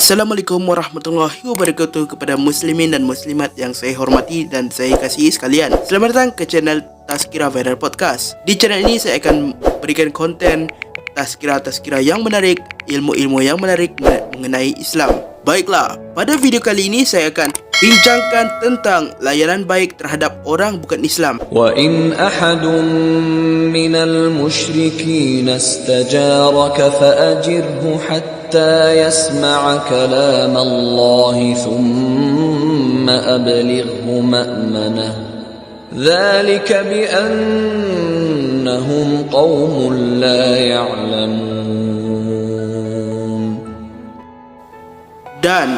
Assalamualaikum warahmatullahi wabarakatuh kepada muslimin dan muslimat yang saya hormati dan saya kasihi sekalian. Selamat datang ke channel Tazkirah Viral Podcast. Di channel ini saya akan berikan konten tazkirah yang menarik, ilmu-ilmu yang menarik mengenai Islam. Baiklah, pada video kali ini saya akan bincangkan tentang layanan baik terhadap orang bukan Islam. Wa in ahadun minal musyrikin istajaraka fa'ajirhu hatta yasma'a kalam Allah thumma ablighu ma'manah. Dzalika bi annahum qaumun la ya'lamun. Dan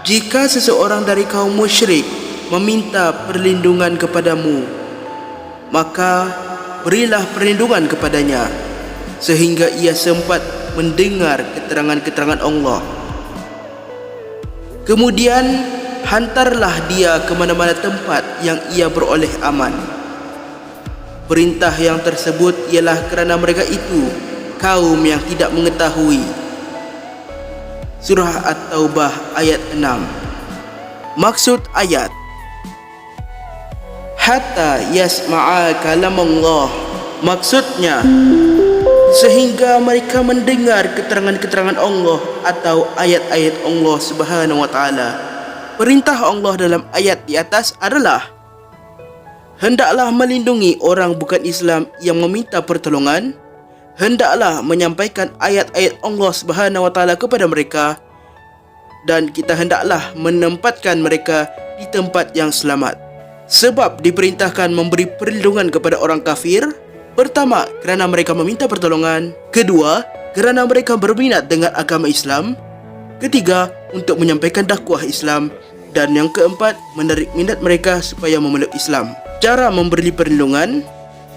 jika seseorang dari kaum musyrik meminta perlindungan kepadamu, maka berilah perlindungan kepadanya sehingga ia sempat mendengar keterangan-keterangan Allah. Kemudian hantarlah dia ke mana-mana tempat yang ia beroleh aman. Perintah yang tersebut ialah kerana mereka itu kaum yang tidak mengetahui. Surah At-Taubah ayat 6. Maksud ayat hatta yasma'a kalam Allah, maksudnya sehingga mereka mendengar keterangan-keterangan Allah atau ayat-ayat Allah Subhanahu wa taala. Perintah Allah dalam ayat di atas adalah hendaklah melindungi orang bukan Islam yang meminta pertolongan. Hendaklah menyampaikan ayat-ayat Allah Subhanahu wa taala kepada mereka, dan kita hendaklah menempatkan mereka di tempat yang selamat. Sebab diperintahkan memberi perlindungan kepada orang kafir. Pertama, kerana mereka meminta pertolongan. Kedua, kerana mereka berminat dengan agama Islam. Ketiga, untuk menyampaikan dakwah Islam. Dan yang keempat, menarik minat mereka supaya memeluk Islam. Cara memberi perlindungan: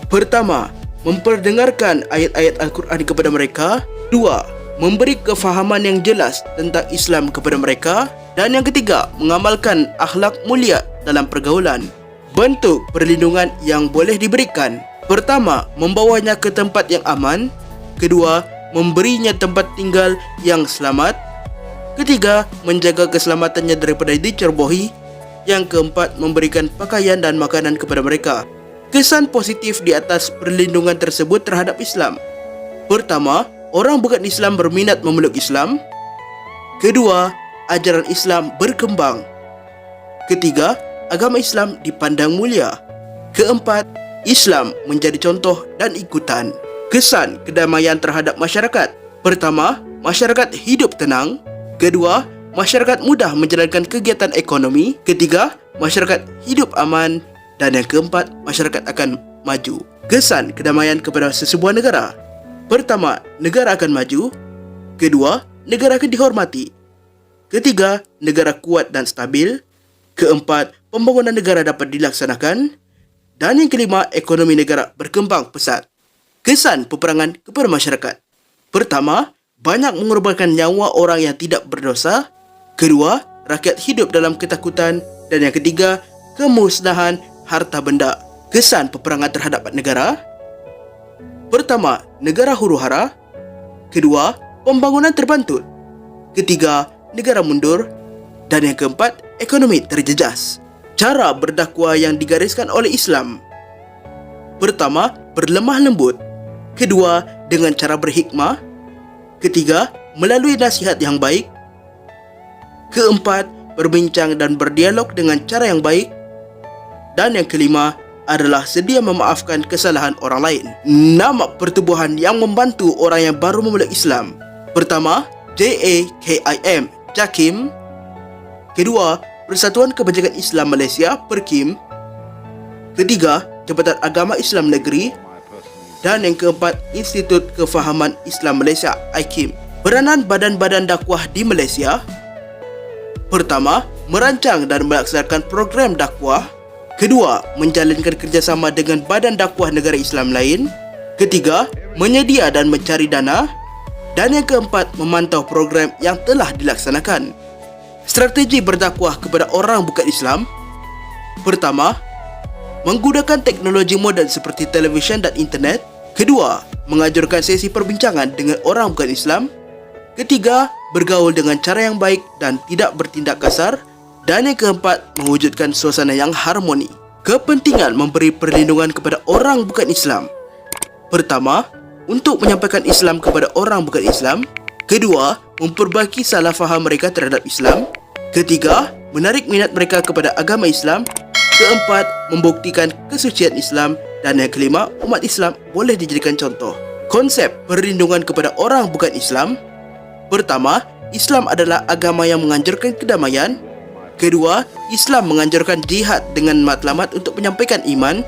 pertama, memperdengarkan ayat-ayat Al-Quran kepada mereka. Dua, memberi kefahaman yang jelas tentang Islam kepada mereka. Dan yang ketiga, mengamalkan akhlak mulia dalam pergaulan. Bentuk perlindungan yang boleh diberikan: pertama, membawanya ke tempat yang aman. Kedua, memberinya tempat tinggal yang selamat. Ketiga, menjaga keselamatannya daripada dicerobohi. Yang keempat, memberikan pakaian dan makanan kepada mereka. Kesan positif di atas perlindungan tersebut terhadap Islam: pertama, orang bukan Islam berminat memeluk Islam. Kedua, ajaran Islam berkembang. Ketiga, agama Islam dipandang mulia. Keempat, Islam menjadi contoh dan ikutan. Kesan kedamaian terhadap masyarakat: pertama, masyarakat hidup tenang. Kedua, masyarakat mudah menjalankan kegiatan ekonomi. Ketiga, masyarakat hidup aman. Dan yang keempat, masyarakat akan maju. Kesan kedamaian kepada sesebuah negara: pertama, negara akan maju. Kedua, negara akan dihormati. Ketiga, negara kuat dan stabil. Keempat, pembangunan negara dapat dilaksanakan. Dan yang kelima, ekonomi negara berkembang pesat. Kesan peperangan kepada masyarakat: pertama, banyak mengorbankan nyawa orang yang tidak berdosa. Kedua, rakyat hidup dalam ketakutan. Dan yang ketiga, kemusnahan harta benda. Kesan peperangan terhadap negara: pertama, negara huru-hara. Kedua, pembangunan terbantut. Ketiga, negara mundur. Dan yang keempat, ekonomi terjejas. Cara berdakwah yang digariskan oleh Islam: pertama, berlemah lembut. Kedua, dengan cara berhikmah. Ketiga, melalui nasihat yang baik. Keempat, berbincang dan berdialog dengan cara yang baik. Dan yang kelima adalah sedia memaafkan kesalahan orang lain. Nama pertubuhan yang membantu orang yang baru memeluk Islam: pertama, JAKIM, JAKIM. Kedua, Persatuan Kebajikan Islam Malaysia, PERKIM. Ketiga, Jabatan Agama Islam Negeri. Dan yang keempat, Institut Kefahaman Islam Malaysia, IKIM. Peranan badan-badan dakwah di Malaysia: pertama, merancang dan melaksanakan program dakwah. Kedua, menjalankan kerjasama dengan badan dakwah negara Islam lain. Ketiga, menyedia dan mencari dana. Dan yang keempat, memantau program yang telah dilaksanakan. Strategi berdakwah kepada orang bukan Islam: pertama, menggunakan teknologi moden seperti televisyen dan internet. Kedua, mengajarkan sesi perbincangan dengan orang bukan Islam. Ketiga, bergaul dengan cara yang baik dan tidak bertindak kasar. Dan yang keempat, mewujudkan suasana yang harmoni. Kepentingan memberi perlindungan kepada orang bukan Islam. Pertama, untuk menyampaikan Islam kepada orang bukan Islam. Kedua, memperbaiki salah faham mereka terhadap Islam. Ketiga, menarik minat mereka kepada agama Islam. Keempat, membuktikan kesucian Islam. Dan yang kelima, umat Islam boleh dijadikan contoh. Konsep perlindungan kepada orang bukan Islam. Pertama, Islam adalah agama yang menganjurkan kedamaian. Kedua, Islam menganjurkan jihad dengan matlamat untuk menyampaikan iman.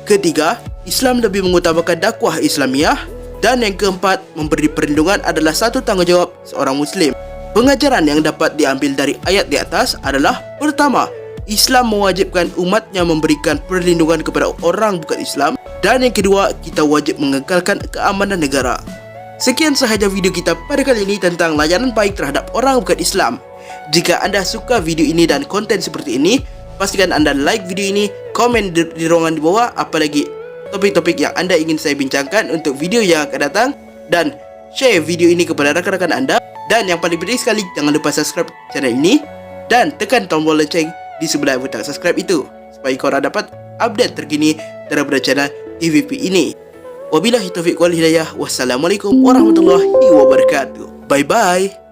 Ketiga, Islam lebih mengutamakan dakwah Islamiah. Dan yang keempat, memberi perlindungan adalah satu tanggungjawab seorang Muslim. Pengajaran yang dapat diambil dari ayat di atas adalah: pertama, Islam mewajibkan umatnya memberikan perlindungan kepada orang bukan Islam. Dan yang kedua, kita wajib mengekalkan keamanan negara. Sekian sahaja video kita pada kali ini tentang layanan baik terhadap orang bukan Islam. Jika anda suka video ini dan konten seperti ini, pastikan anda like video ini, komen di ruangan di bawah apalagi topik-topik yang anda ingin saya bincangkan untuk video yang akan datang, dan share video ini kepada rakan-rakan anda. Dan yang paling penting sekali, jangan lupa subscribe channel ini dan tekan tombol lonceng di sebelah butang subscribe itu supaya korang dapat update terkini daripada channel TVP ini. Wabillahi taufiq wal hidayah. Wassalamualaikum warahmatullahi wabarakatuh. Bye bye.